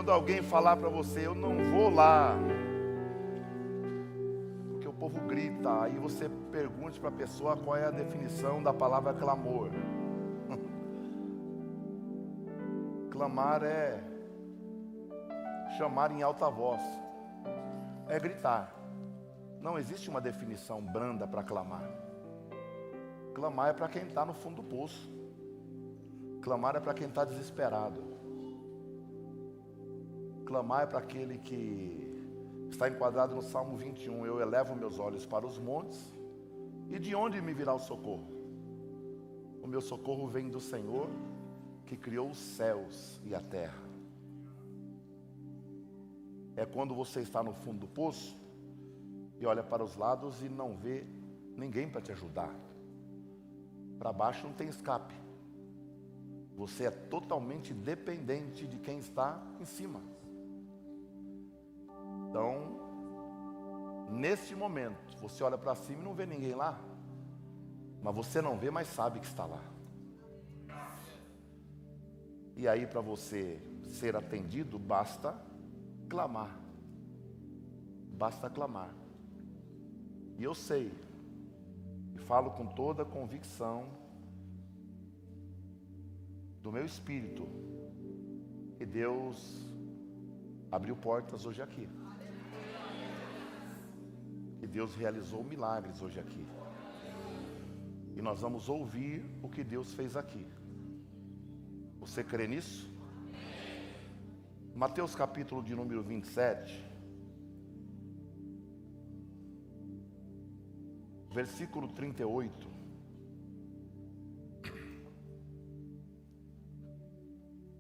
Quando alguém falar para você, eu não vou lá, porque o povo grita, aí você pergunte para a pessoa qual é a definição da palavra clamor. Clamar é chamar em alta voz, é gritar. Não existe uma definição branda para clamar. Clamar é para quem está no fundo do poço. Clamar é para quem está desesperado. Clamar é para aquele que está enquadrado no Salmo 21. Eu elevo meus olhos para os montes, e de onde me virá o socorro? O meu socorro vem do Senhor, que criou os céus e a terra. É quando você está no fundo do poço e olha para os lados e não vê ninguém para te ajudar. Para baixo não tem escape. Você é totalmente dependente de quem está em cima. Então, nesse momento, você olha para cima e não vê ninguém lá. Mas você não vê, mas sabe que está lá. E aí, para você ser atendido, basta clamar. Basta clamar. E eu sei, e falo com toda a convicção do meu espírito, que Deus abriu portas hoje aqui. Que Deus realizou milagres hoje aqui. E nós vamos ouvir o que Deus fez aqui. Você crê nisso? Mateus capítulo de número 27, versículo 38.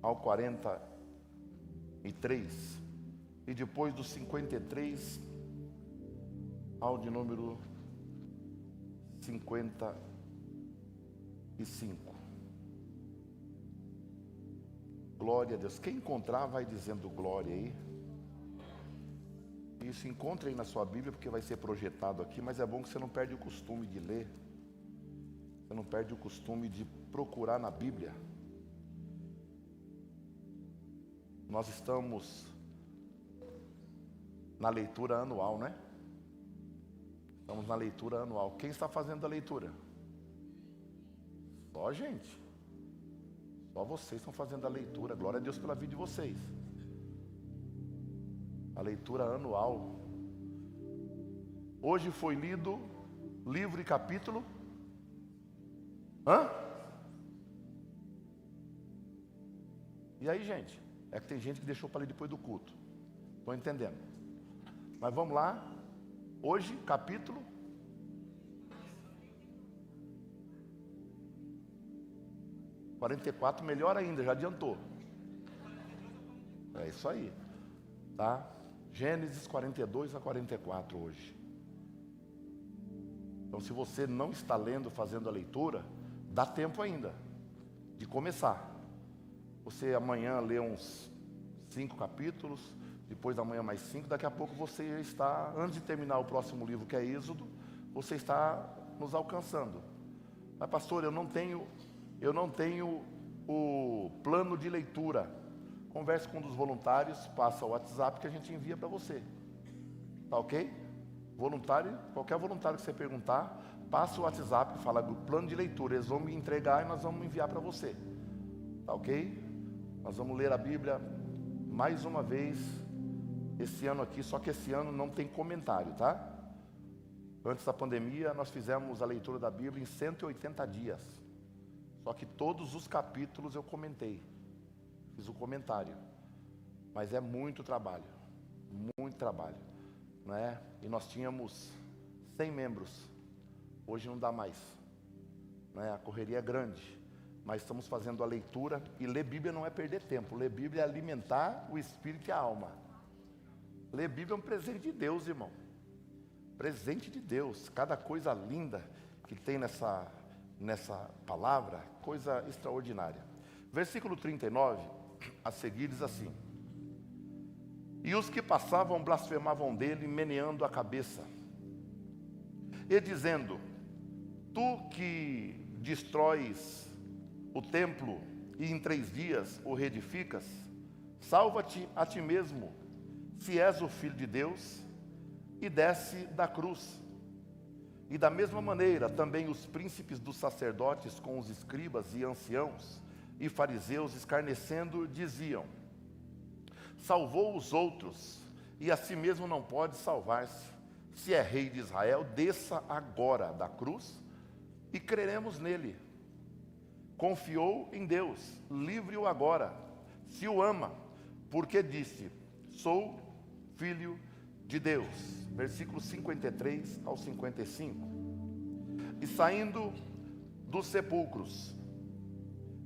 Ao 43. E depois do 53 ao de número 55. Glória a Deus. Quem encontrar vai dizendo glória aí. Isso, encontre aí na sua Bíblia, porque vai ser projetado aqui, mas é bom que você não perde o costume de ler. Você não perde o costume de procurar na Bíblia. Nós estamos na leitura anual, né? Estamos na leitura anual. Quem está fazendo a leitura? Só a gente. Só vocês estão fazendo a leitura. Glória a Deus pela vida de vocês. A leitura anual. Hoje foi lido livro e capítulo. E aí, gente? É que tem gente que deixou para ler depois do culto. Estou entendendo. Mas vamos lá. Hoje, capítulo 44, melhor ainda, já adiantou. É isso aí. Tá? Gênesis 42 a 44 hoje. Então, se você não está lendo, fazendo a leitura, dá tempo ainda de começar. Você amanhã lê uns 5 capítulos, depois da manhã mais 5, daqui a pouco você está, antes de terminar o próximo livro, que é Êxodo, você está nos alcançando. Mas pastor, eu não tenho o plano de leitura. Converse com um dos voluntários, passa o WhatsApp que a gente envia para você. Tá ok? Voluntário, qualquer voluntário que você perguntar, passa o WhatsApp, fala do plano de leitura, eles vão me entregar e nós vamos enviar para você. Tá ok? Nós vamos ler a Bíblia mais uma vez esse ano aqui, só que esse ano não tem comentário, tá? Antes da pandemia, nós fizemos a leitura da Bíblia em 180 dias. Só que todos os capítulos eu comentei. Fiz o comentário. Mas é muito trabalho. Muito trabalho. Não é? E nós tínhamos 100 membros. Hoje não dá mais. Não é? A correria é grande. Mas estamos fazendo a leitura. E ler Bíblia não é perder tempo. Ler Bíblia é alimentar o espírito e a alma. Ler Bíblia é um presente de Deus, irmão. Presente de Deus. Cada coisa linda que tem nessa palavra, coisa extraordinária. Versículo 39, a seguir diz assim: e os que passavam blasfemavam dele, meneando a cabeça, e dizendo: tu que destróis o templo e em 3 dias o reedificas, salva-te a ti mesmo, se és o Filho de Deus, e desce da cruz. E da mesma maneira, também os príncipes dos sacerdotes com os escribas e anciãos e fariseus, escarnecendo, diziam: salvou os outros, e a si mesmo não pode salvar-se. Se é rei de Israel, desça agora da cruz e creremos nele. Confiou em Deus, livre-o agora, se o ama, porque disse: sou filho de Deus. Versículos 53 ao 55. E saindo dos sepulcros,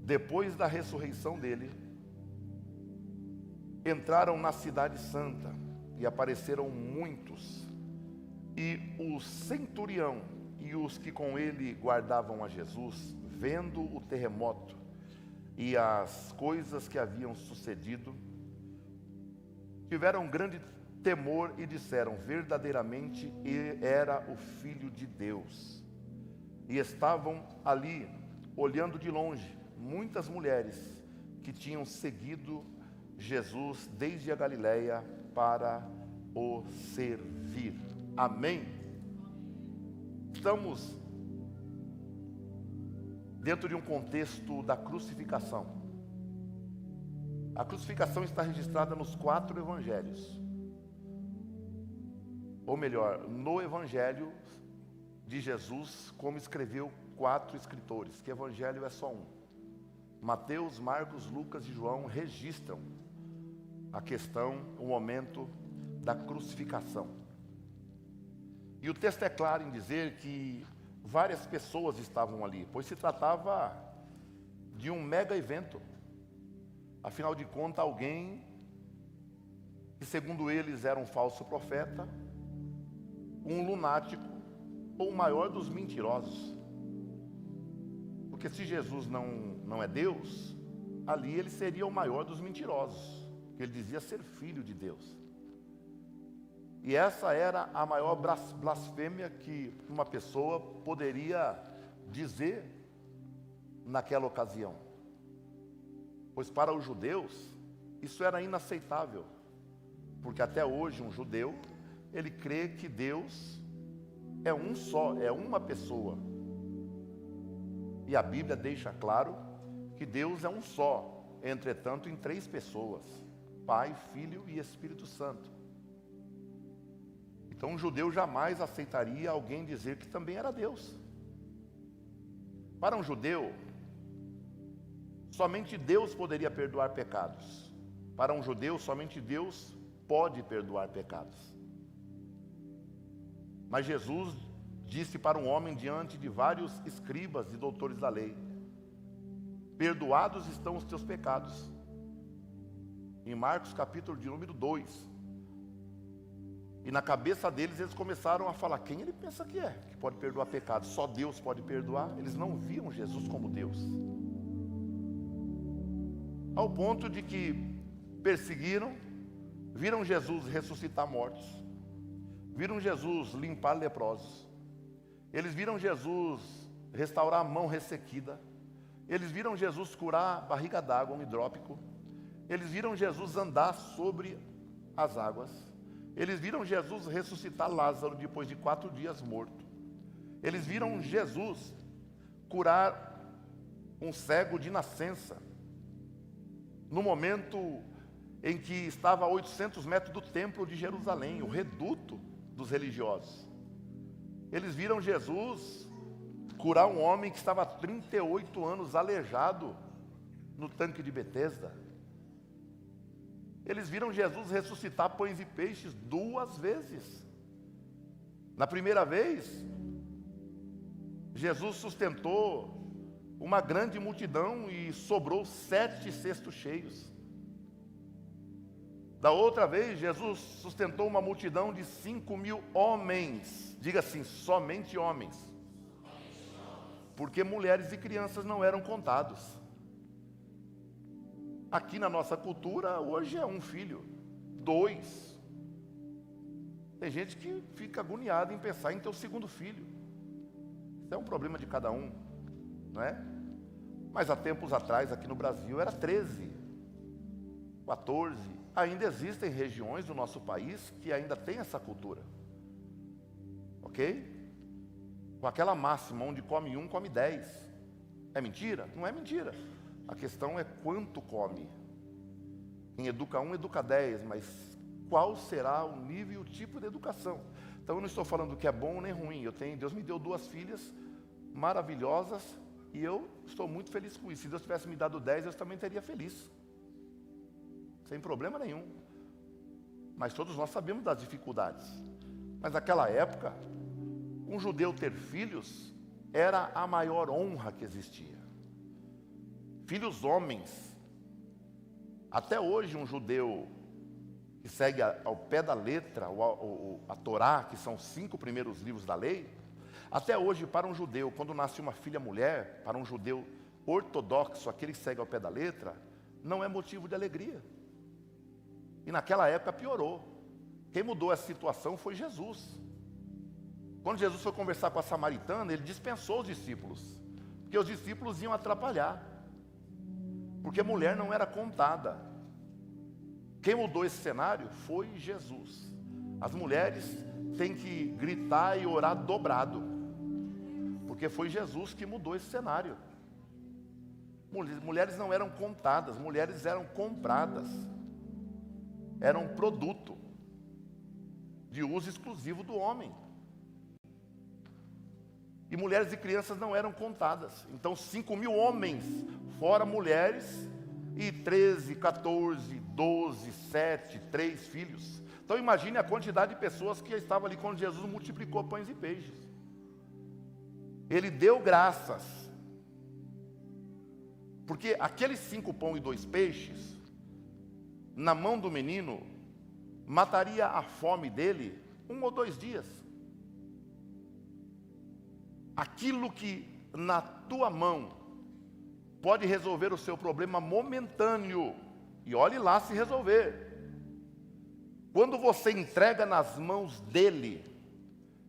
depois da ressurreição dele, entraram na cidade santa, e apareceram muitos, e o centurião e os que com ele guardavam a Jesus, vendo o terremoto e as coisas que haviam sucedido, tiveram grande temor e disseram: verdadeiramente ele era o Filho de Deus. E estavam ali, olhando de longe, muitas mulheres que tinham seguido Jesus desde a Galileia para o servir. Amém? Estamos dentro de um contexto da crucificação. A crucificação está registrada nos 4 evangelhos. Ou melhor, no evangelho de Jesus, como escreveu 4 escritores, que evangelho é só um. Mateus, Marcos, Lucas e João registram a questão, o momento da crucificação. E o texto é claro em dizer que várias pessoas estavam ali, pois se tratava de um mega evento. Afinal de contas, alguém que, segundo eles, era um falso profeta, um lunático, ou o maior dos mentirosos. Porque se Jesus não é Deus, ali ele seria o maior dos mentirosos, porque ele dizia ser filho de Deus. E essa era a maior blasfêmia que uma pessoa poderia dizer naquela ocasião. Pois para os judeus, isso era inaceitável. Porque até hoje um judeu, ele crê que Deus é um só, é uma pessoa. E a Bíblia deixa claro que Deus é um só, entretanto em 3 pessoas: Pai, Filho e Espírito Santo. Então um judeu jamais aceitaria alguém dizer que também era Deus. Para um judeu, somente Deus poderia perdoar pecados. Para um judeu, somente Deus pode perdoar pecados. Mas Jesus disse para um homem diante de vários escribas e doutores da lei: perdoados estão os teus pecados. Em Marcos capítulo de número 2. E na cabeça deles, eles começaram a falar: quem ele pensa que é, que pode perdoar pecados? Só Deus pode perdoar. Eles não viam Jesus como Deus. Ao ponto de que perseguiram, viram Jesus ressuscitar mortos, viram Jesus limpar leprosos, eles viram Jesus restaurar a mão ressequida, eles viram Jesus curar barriga d'água, um hidrópico, eles viram Jesus andar sobre as águas, eles viram Jesus ressuscitar Lázaro depois de 4 dias morto, eles viram Jesus curar um cego de nascença, no momento em que estava a 800 metros do templo de Jerusalém, o reduto dos religiosos. Eles viram Jesus curar um homem que estava há 38 anos aleijado no tanque de Betesda. Eles viram Jesus ressuscitar pães e peixes 2 vezes. Na primeira vez, Jesus sustentou uma grande multidão e sobrou 7 cestos cheios. Da outra vez, Jesus sustentou uma multidão de 5.000 homens. Diga assim, somente homens. Porque mulheres e crianças não eram contados. Aqui na nossa cultura, hoje é 1 filho, 2. Tem gente que fica agoniada em pensar em ter o 2º filho. Isso é um problema de cada um, não é? Mas há tempos atrás, aqui no Brasil, era 13. 14. Ainda existem regiões do nosso país que ainda tem essa cultura. Ok? Com aquela máxima, onde come um, come 10. É mentira? Não é mentira. A questão é quanto come. Quem educa um, educa 10, mas qual será o nível e o tipo de educação? Então eu não estou falando que é bom nem ruim. Deus me deu 2 filhas maravilhosas e eu estou muito feliz com isso. Se Deus tivesse me dado 10, eu também teria feliz. Sem problema nenhum. Mas todos nós sabemos das dificuldades. Mas naquela época, um judeu ter filhos era a maior honra que existia. Filhos homens. Até hoje um judeu que segue ao pé da letra a Torá, que são os 5 primeiros livros da lei, até hoje para um judeu, quando nasce uma filha mulher, para um judeu ortodoxo, aquele que segue ao pé da letra, não é motivo de alegria. E naquela época piorou. Quem mudou essa situação foi Jesus. Quando Jesus foi conversar com a samaritana, ele dispensou os discípulos, porque os discípulos iam atrapalhar, porque mulher não era contada. Quem mudou esse cenário foi Jesus. As mulheres têm que gritar e orar dobrado, porque foi Jesus que mudou esse cenário. Mulheres não eram contadas, mulheres eram compradas, eram um produto de uso exclusivo do homem. E mulheres e crianças não eram contadas. Então 5.000 homens, fora mulheres, e 13, 14, 12, 7, 3 filhos. Então imagine a quantidade de pessoas que estavam ali quando Jesus multiplicou pães e peixes. Ele deu graças. Porque aqueles 5 pães e 2 peixes, na mão do menino, mataria a fome dele 1 ou 2 dias. Aquilo que na tua mão pode resolver o seu problema momentâneo, e olhe lá se resolver. Quando você entrega nas mãos dele,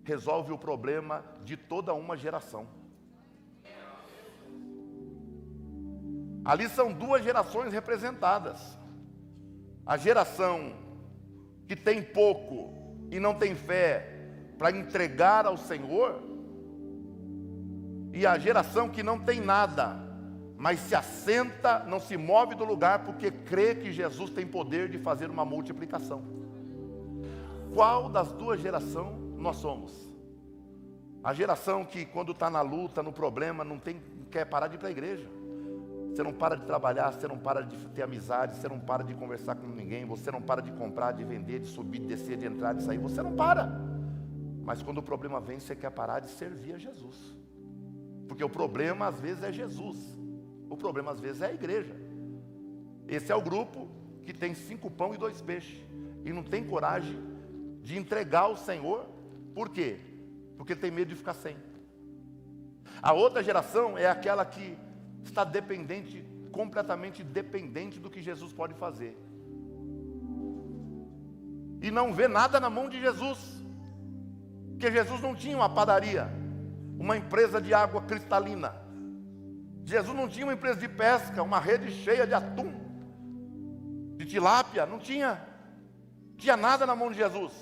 resolve o problema de toda uma geração. Ali são 2 gerações representadas. A geração que tem pouco e não tem fé para entregar ao Senhor, e a geração que não tem nada, mas se assenta, não se move do lugar, porque crê que Jesus tem poder de fazer uma multiplicação. Qual das 2 gerações nós somos? A geração que quando está na luta, no problema, não quer parar de ir para a igreja. Você não para de trabalhar, você não para de ter amizade, você não para de conversar com ninguém, você não para de comprar, de vender, de subir, de descer, de entrar, de sair, você não para. Mas quando o problema vem, você quer parar de servir a Jesus. Porque o problema às vezes é Jesus, o problema às vezes é a igreja. Esse é o grupo que tem 5 pães e 2 peixes, e não tem coragem de entregar ao Senhor. Por quê? Porque tem medo de ficar sem. A outra geração é aquela que está dependente, completamente dependente do que Jesus pode fazer, e não vê nada na mão de Jesus, porque Jesus não tinha uma padaria, uma empresa de água cristalina. Jesus não tinha uma empresa de pesca, uma rede cheia de atum, de tilápia, não tinha nada na mão de Jesus.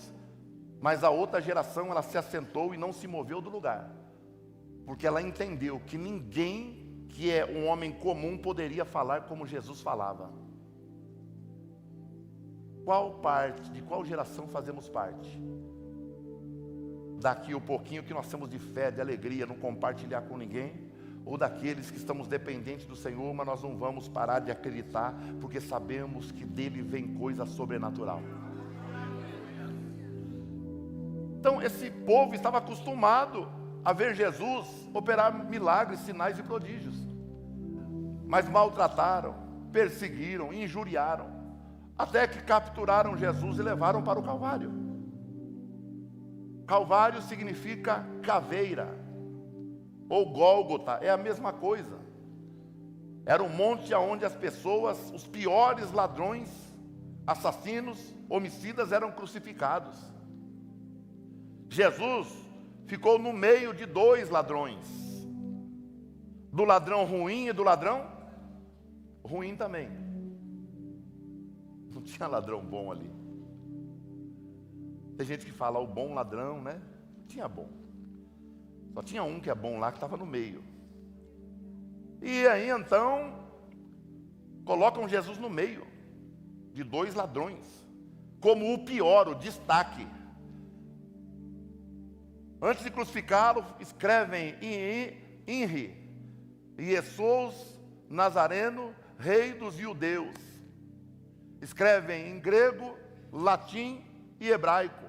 Mas a outra geração, ela se assentou e não se moveu do lugar, porque ela entendeu que ninguém que é um homem comum poderia falar como Jesus falava. De qual geração fazemos parte? Daqui o pouquinho que nós temos de fé, de alegria, não compartilhar com ninguém, ou daqueles que estamos dependentes do Senhor, mas nós não vamos parar de acreditar, porque sabemos que dele vem coisa sobrenatural. Então esse povo estava acostumado a ver Jesus operar milagres, sinais e prodígios, mas maltrataram, perseguiram, injuriaram, até que capturaram Jesus e levaram para o Calvário. Calvário significa caveira, ou Gólgota, é a mesma coisa. Era um monte onde as pessoas, os piores ladrões, assassinos, homicidas eram crucificados. Jesus ficou no meio de 2 ladrões, do ladrão ruim e do ladrão ruim também. tinha ladrão bom ali. Tem gente que fala o bom ladrão, né? Tinha bom. Só tinha um que é bom lá, que estava no meio. E aí então, colocam Jesus no meio de dois ladrões, como o pior, o destaque. Antes de crucificá-lo, escrevem Inri, Jesus Nazareno, rei dos judeus. Escrevem em grego, latim e hebraico.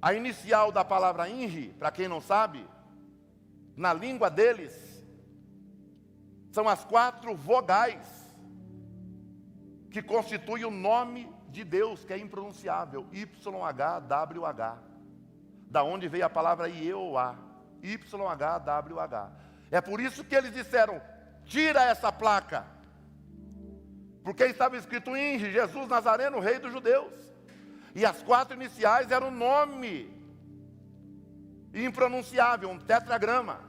A inicial da palavra Inri, para quem não sabe, na língua deles, são as 4 vogais que constituem o nome de Deus, que é impronunciável, YHWH. Da onde veio a palavra Ieoá, YHWH. É por isso que eles disseram, tira essa placa. Porque estava escrito Inri, Jesus Nazareno, rei dos judeus. E as 4 iniciais eram um nome impronunciável, um tetragrama.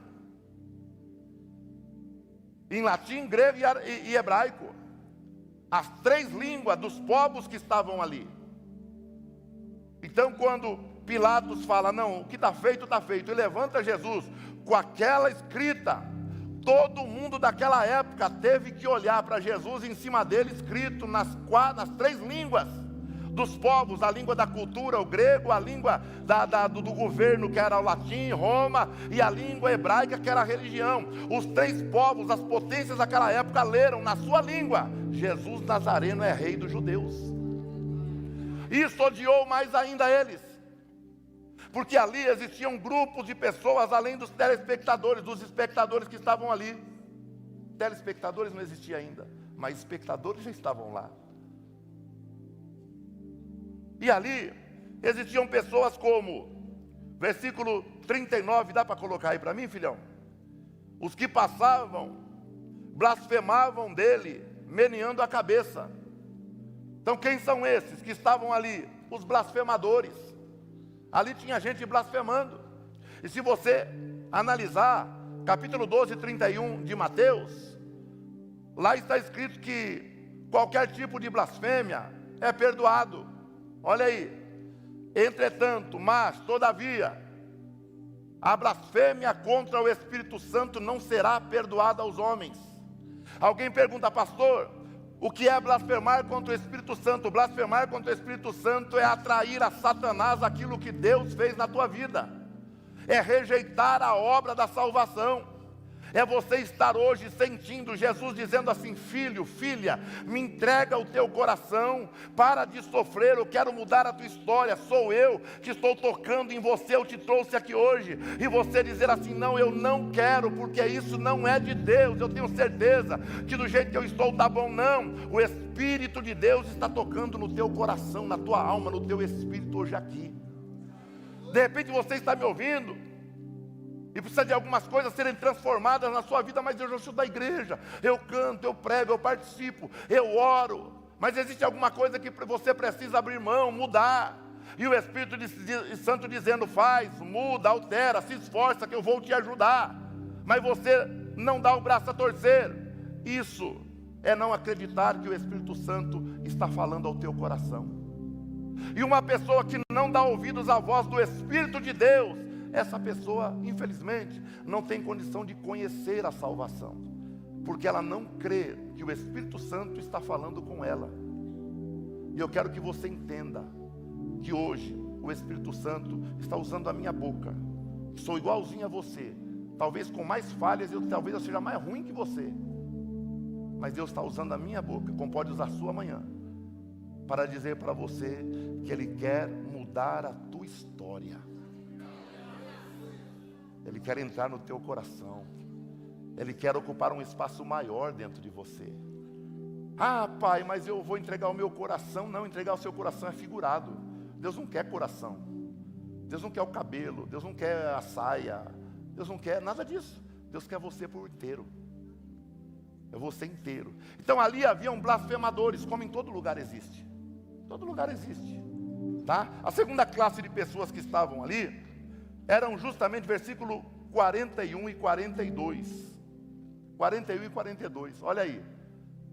Em latim, grego e hebraico. As 3 línguas dos povos que estavam ali. Então quando Pilatos fala, não, o que está feito, e levanta Jesus com aquela escrita, todo mundo daquela época teve que olhar para Jesus, em cima dele escrito nas 3 línguas dos povos, a língua da cultura, o grego, a língua do governo, que era o latim, Roma, e a língua hebraica, que era a religião. Os 3 povos, as potências daquela época, leram na sua língua, Jesus Nazareno é rei dos judeus. Isso odiou mais ainda eles, porque ali existiam grupos de pessoas, além dos telespectadores, dos espectadores que estavam ali. Telespectadores não existia ainda, mas espectadores já estavam lá. E ali existiam pessoas como, versículo 39, dá para colocar aí para mim, filhão? Os que passavam, blasfemavam dele, meneando a cabeça. Então quem são esses que estavam ali? Os blasfemadores. Ali tinha gente blasfemando. E se você analisar, capítulo 12, 31 de Mateus, lá está escrito que qualquer tipo de blasfêmia é perdoado. Olha aí, entretanto, mas, todavia, a blasfêmia contra o Espírito Santo não será perdoada aos homens. Alguém pergunta, pastor, o que é blasfemar contra o Espírito Santo? Blasfemar contra o Espírito Santo é atrair a Satanás aquilo que Deus fez na tua vida, é rejeitar a obra da salvação. É você estar hoje sentindo Jesus dizendo assim, filho, filha, me entrega o teu coração, para de sofrer, eu quero mudar a tua história, sou eu que estou tocando em você, eu te trouxe aqui hoje, e você dizer assim, não, eu não quero, porque isso não é de Deus, eu tenho certeza que do jeito que eu estou está bom. Não, o Espírito de Deus está tocando no teu coração, na tua alma, no teu espírito hoje aqui. De repente você está me ouvindo e precisa de algumas coisas serem transformadas na sua vida, mas eu já sou da igreja, eu canto, eu prego, eu participo, eu oro, mas existe alguma coisa que você precisa abrir mão, mudar, e o Espírito Santo dizendo, faz, muda, altera, se esforça que eu vou te ajudar, mas você não dá o braço a torcer. Isso é não acreditar que o Espírito Santo está falando ao teu coração. E uma pessoa que não dá ouvidos à voz do Espírito de Deus, essa pessoa, infelizmente, não tem condição de conhecer a salvação, porque ela não crê que o Espírito Santo está falando com ela. E eu quero que você entenda que hoje o Espírito Santo está usando a minha boca. Sou igualzinho a você, talvez com mais falhas, talvez eu seja mais ruim que você, mas Deus está usando a minha boca, como pode usar a sua amanhã, para dizer para você que Ele quer mudar a tua história. Ele quer entrar no teu coração. Ele quer ocupar um espaço maior dentro de você. Ah, pai, mas eu vou entregar o meu coração. Não, entregar o seu coração é figurado. Deus não quer coração. Deus não quer o cabelo. Deus não quer a saia. Deus não quer nada disso. Deus quer você por inteiro. É você inteiro. Então ali haviam blasfemadores, como em todo lugar existe. Todo lugar existe. Tá? A segunda classe de pessoas que estavam ali eram justamente versículo 41 e 42. 41 e 42, olha aí.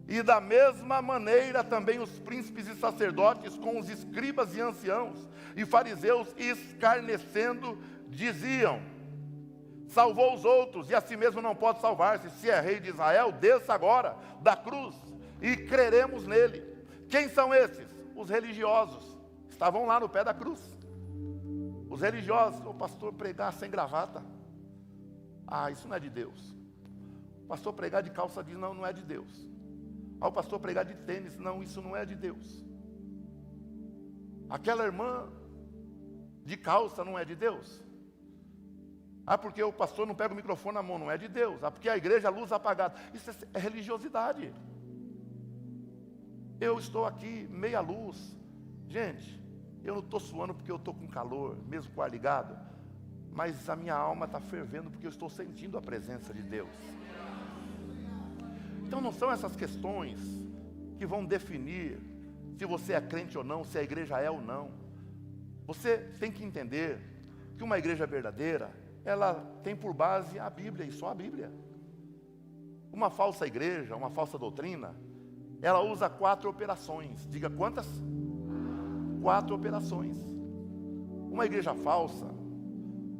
E da mesma maneira também os príncipes e sacerdotes com os escribas e anciãos e fariseus, escarnecendo, diziam: salvou os outros e a si mesmo não pode salvar-se. Se é rei de Israel, desça agora da cruz e creremos nele. Quem são esses? Os religiosos. Estavam lá no pé da cruz. Os religiosos: o pastor pregar sem gravata, isso não é de Deus. O pastor pregar de calça jeans, não é de Deus. O pastor pregar de tênis, não, isso não é de Deus. Aquela irmã de calça não é de Deus. Porque o pastor não pega o microfone na mão, não é de Deus. Porque a igreja, a luz apagada, isso é religiosidade. Eu estou aqui meia luz. Gente, eu não estou suando porque eu estou com calor, mesmo com o ar ligado, mas a minha alma está fervendo porque eu estou sentindo a presença de Deus. Então não são essas questões que vão definir se você é crente ou não, se a igreja é ou não. Você tem que entender que uma igreja verdadeira, ela tem por base a Bíblia e só a Bíblia. Uma falsa igreja, uma falsa doutrina, ela usa 4 operações. Diga quantas? 4 operações. Uma igreja falsa,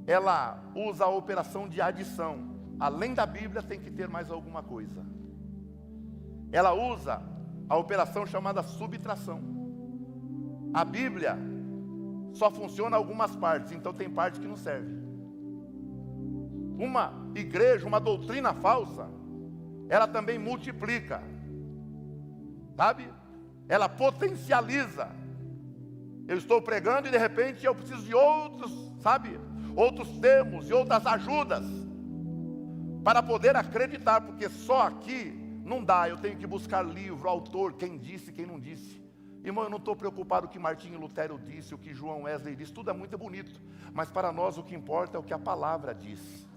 ela usa a operação de adição. Além da Bíblia tem que ter mais alguma coisa. Ela usa a operação chamada subtração. A Bíblia só funciona algumas partes, então tem parte que não serve. Uma igreja, uma doutrina falsa, ela também multiplica, sabe? Ela potencializa. Eu estou pregando e de repente eu preciso de outros, sabe? Outros termos e outras ajudas para poder acreditar, porque só aqui não dá, eu tenho que buscar livro, autor, quem disse, quem não disse. Irmão, eu não estou preocupado com o que Martinho Lutero disse, o que João Wesley disse, tudo é muito bonito, mas para nós o que importa é o que a palavra diz.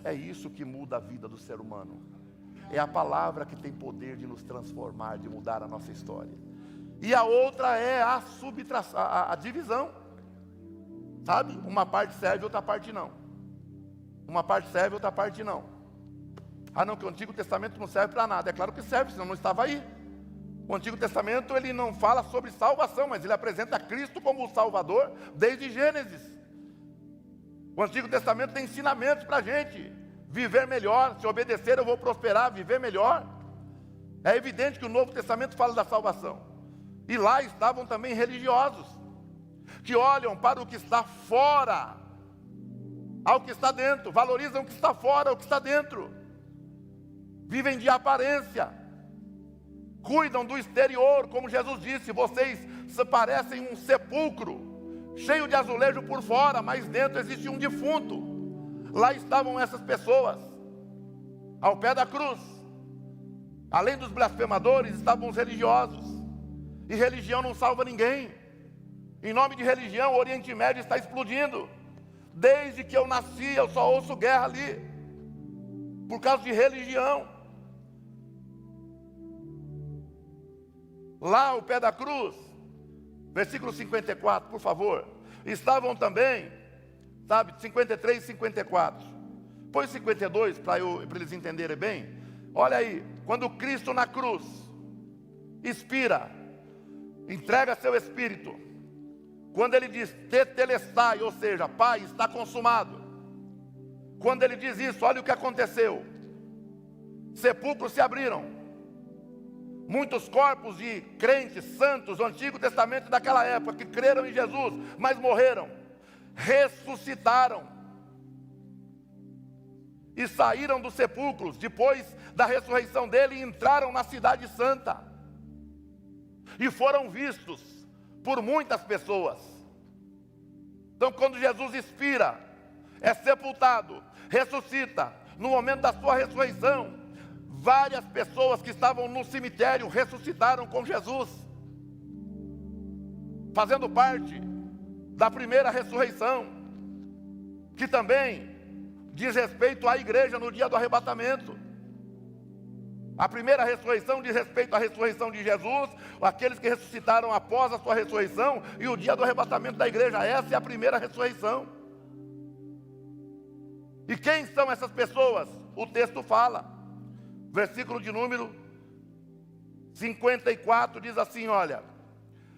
É isso que muda a vida do ser humano. É a palavra que tem poder de nos transformar, de mudar a nossa história. E a outra é a subtração, a divisão. Sabe? Uma parte serve, outra parte não. Uma parte serve, outra parte não. Não, que o Antigo Testamento não serve para nada. É claro que serve, senão não estava aí. O Antigo Testamento, ele não fala sobre salvação, mas ele apresenta Cristo como o Salvador desde Gênesis. O Antigo Testamento tem ensinamentos para a gente. Viver melhor, se obedecer eu vou prosperar, viver melhor. É evidente que o Novo Testamento fala da salvação. E lá estavam também religiosos, que olham para o que está fora, ao que está dentro, valorizam o que está fora, o que está dentro. Vivem de aparência, cuidam do exterior, como Jesus disse: vocês parecem um sepulcro, cheio de azulejo por fora, mas dentro existe um defunto. Lá estavam essas pessoas, ao pé da cruz. Além dos blasfemadores, estavam os religiosos, e religião não salva ninguém. Em nome de religião, o Oriente Médio está explodindo. Desde que eu nasci, eu só ouço guerra ali, por causa de religião. Lá ao pé da cruz, versículo 54, por favor. Estavam também, 53 e 54. Põe 52 para eles entenderem bem. Olha aí, quando Cristo na cruz expira, entrega seu espírito. Quando ele diz tetelestai, ou seja, Pai, está consumado. Quando ele diz isso, olha o que aconteceu. Sepulcros se abriram. Muitos corpos de crentes santos do Antigo Testamento daquela época, que creram em Jesus, mas morreram, ressuscitaram. E saíram dos sepulcros, depois da ressurreição dele, e entraram na cidade santa. E foram vistos por muitas pessoas. Então quando Jesus expira, é sepultado, ressuscita, no momento da sua ressurreição, várias pessoas que estavam no cemitério ressuscitaram com Jesus, fazendo parte da primeira ressurreição, que também diz respeito à igreja no dia do arrebatamento. A primeira ressurreição diz respeito à ressurreição de Jesus, aqueles que ressuscitaram após a sua ressurreição, e o dia do arrebatamento da igreja, essa é a primeira ressurreição. E quem são essas pessoas? O texto fala, versículo de número 54 diz assim, olha: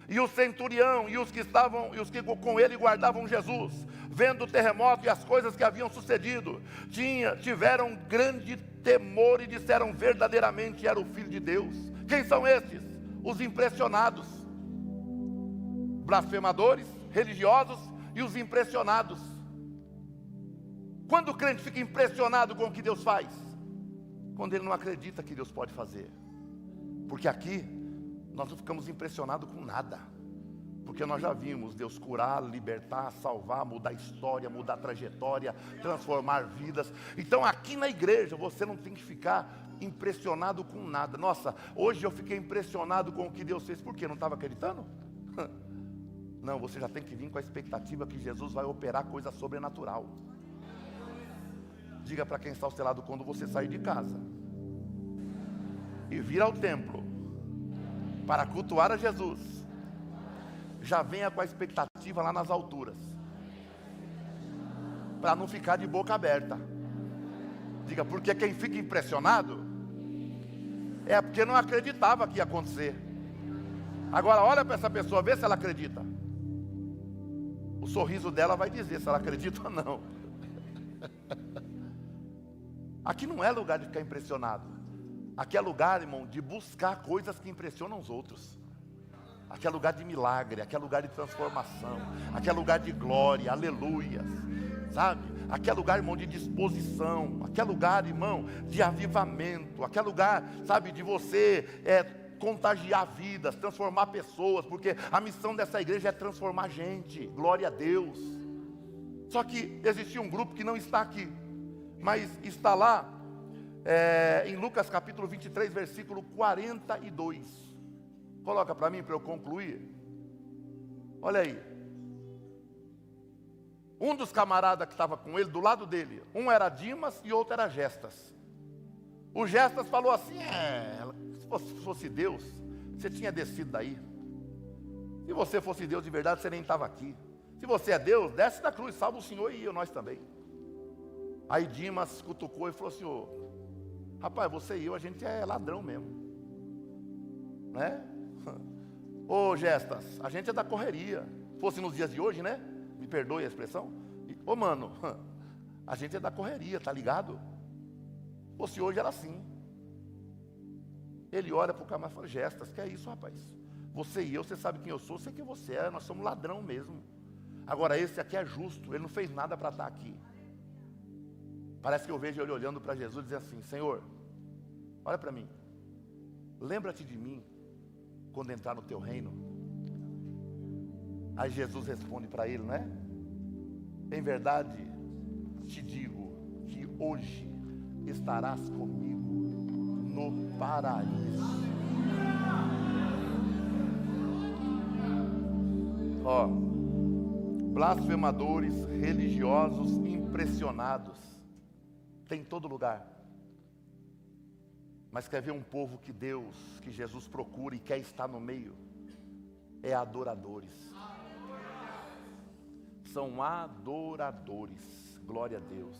e o centurião e os que com ele guardavam Jesus, vendo o terremoto e as coisas que haviam sucedido, tiveram grande temor e disseram: verdadeiramente era o Filho de Deus. Quem são estes? Os impressionados, blasfemadores, religiosos e os impressionados. Quando o crente fica impressionado com o que Deus faz? Quando ele não acredita que Deus pode fazer. Porque aqui nós não ficamos impressionados com nada, porque nós já vimos Deus curar, libertar, salvar, mudar a história, mudar a trajetória, transformar vidas. Então aqui na igreja você não tem que ficar impressionado com nada. Nossa, hoje eu fiquei impressionado com o que Deus fez. Por quê? Não estava acreditando? Não, você já tem que vir com a expectativa que Jesus vai operar coisa sobrenatural. Diga para quem está ao seu lado: quando você sair de casa e vir ao templo para cultuar a Jesus, já venha com a expectativa lá nas alturas, para não ficar de boca aberta. Diga, porque quem fica impressionado é porque não acreditava que ia acontecer. Agora olha para essa pessoa, vê se ela acredita. O sorriso dela vai dizer se ela acredita ou não. Aqui não é lugar de ficar impressionado. Aqui é lugar, irmão, de buscar coisas que impressionam os outros. Aqui é lugar de milagre, aqui é lugar de transformação, aqui é lugar de glória, aleluias, sabe? Aqui é lugar, irmão, de disposição, aqui é lugar, irmão, de avivamento, aqui é lugar, sabe, de você contagiar vidas, transformar pessoas, porque a missão dessa igreja é transformar gente, glória a Deus. Só que existia um grupo que não está aqui, mas está lá, em Lucas capítulo 23, versículo 42. Coloca para mim, para eu concluir. Olha aí. Um dos camaradas que estava com ele, do lado dele, um era Dimas e outro era Gestas. O Gestas falou assim: se fosse Deus, você tinha descido daí. Se você fosse Deus de verdade, você nem estava aqui. Se você é Deus, desce da cruz, salva o Senhor e nós também. Aí Dimas cutucou e falou assim: rapaz, você e eu, a gente é ladrão mesmo, né? Ô Gestas, a gente é da correria. Fosse nos dias de hoje, né? Me perdoe a expressão. Ô mano, a gente é da correria, tá ligado? Fosse hoje era assim. Ele olha para o camarada e fala: Gestas, que é isso, rapaz? Você e eu, você sabe quem eu sou, sei quem você é, nós somos ladrão mesmo. Agora esse aqui é justo, ele não fez nada para estar aqui. Parece que eu vejo ele olhando para Jesus e dizendo assim: Senhor, olha para mim, lembra-te de mim quando entrar no teu reino. Aí Jesus responde para ele, né? Em verdade te digo que hoje estarás comigo no paraíso. Ó, blasfemadores, religiosos, impressionados, tem em todo lugar. Mas quer ver um povo que Deus, que Jesus procura e quer estar no meio? É adoradores. São adoradores, glória a Deus.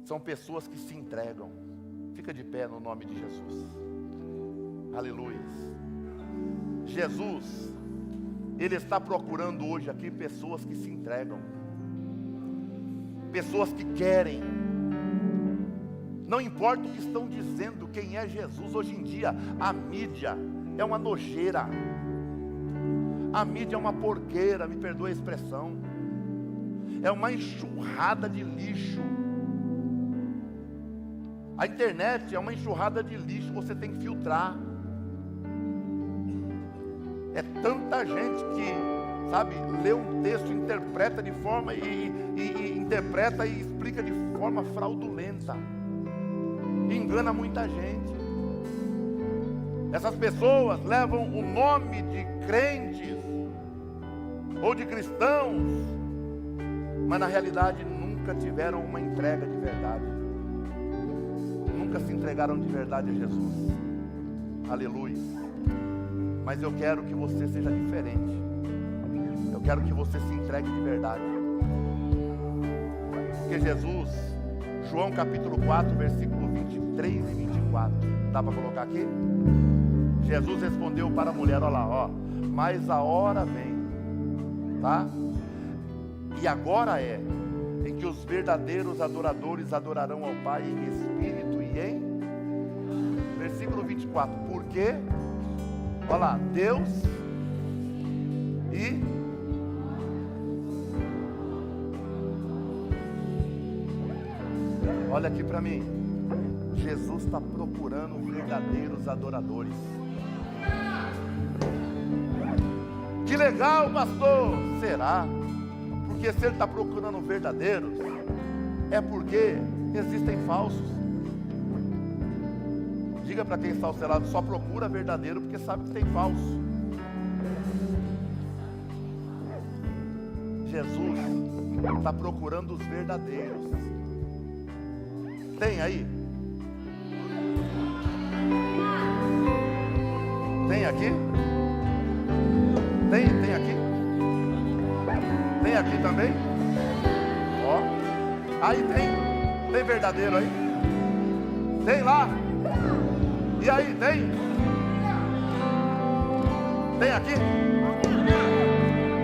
São pessoas que se entregam. Fica de pé no nome de Jesus. Aleluia. Jesus, Ele está procurando hoje aqui pessoas que se entregam. Pessoas que querem. Não importa o que estão dizendo, quem é Jesus. Hoje em dia, a mídia é uma nojeira. A mídia é uma porqueira, me perdoe a expressão. É uma enxurrada de lixo. A internet é uma enxurrada de lixo, você tem que filtrar. É tanta gente que, sabe, lê um texto, interpreta de forma interpreta e explica de forma fraudulenta. Engana muita gente. Essas pessoas levam o nome de crentes ou de cristãos, mas na realidade nunca tiveram uma entrega de verdade. Nunca se entregaram de verdade a Jesus. Aleluia. Mas eu quero que você seja diferente. Eu quero que você se entregue de verdade. Porque Jesus, João capítulo 4, versículo 23 e 24. Dá para colocar aqui? Jesus respondeu para a mulher, olha lá, ó, mas a hora vem, tá? E agora é em que os verdadeiros adoradores adorarão ao Pai em espírito e em... Versículo 24, porque, olha lá, Deus e... Olha aqui para mim, Jesus está procurando verdadeiros adoradores. Que legal, pastor! Será? Porque se ele está procurando verdadeiros, é porque existem falsos. Diga para quem está ao seu lado, só procura verdadeiro porque sabe que tem falso. Jesus está procurando os verdadeiros. Tem aí? Tem aqui? Tem aqui? Tem aqui também? Ó. Aí tem verdadeiro aí? Tem lá? E aí, tem? Tem aqui?